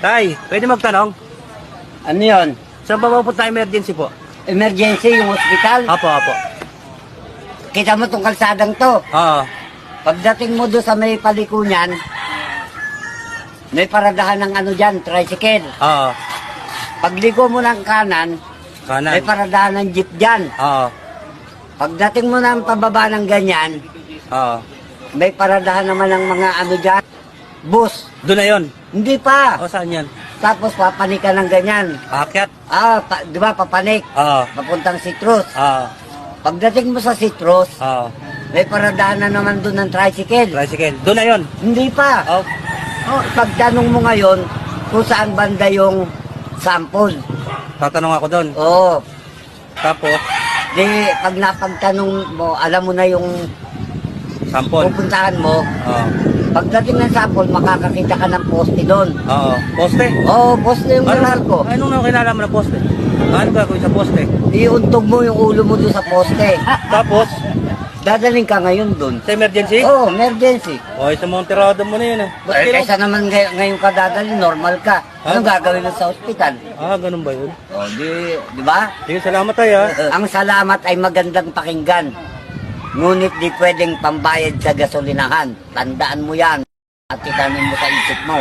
Tay, pwede magtanong? Ano yun? Saan ba mapunta emergency po? Emergency yung hospital? Apo, apo. Kita mo tong kalsadang to. Oo. Pagdating mo doon sa may paliko niyan, may paradahan ng ano dyan, tricycle. Oo. Pagliko mo ng kanan, may Kanan. paradahan ng jeep dyan. Oo. Pagdating mo ng pababa ng ganyan, Oo. may paradahan naman ng mga ano dyan, bus. Doon na yun. Hindi pa. O, saan yan? Tapos papanik ka ng ganyan. Aakyat? Di ba, papanik. Oo. Papuntang Citrus. Oo. Pagdating mo sa Citrus, Oo. may paradahan na naman doon ng tricycle. Tricycle. Doon na yun. Hindi pa. Oh. Pagtanong mo ngayon kung saan banda yung sample. Tatanong ako doon. Oo. Tapos, Di, pag napagtanong mo, alam mo na yung sample. pupuntahan mo. Oo. Pagdating ng sample, makakakita ka ng poste doon. Oo. Poste? Oo, poste yung lugar ko. Anong nakilala mo na poste? Ano gagawin sa poste? Iuntog mo yung ulo mo doon sa poste. Tapos, Dadaling ka ngayon doon. sa emergency? Oo, emergency. O, sa Monterado mo na yun eh. Eh, kaysa naman ngayon ka dadalhin, normal ka. Anong gagawin mo sa ospital? Ganun ba yun? O, di ba? Sige, salamat tayo ha. Ang salamat ay magandang pakinggan. Ngunit di pwedeng pambayad sa gasolinahan. Tandaan mo yan at itanin mo sa isip mo.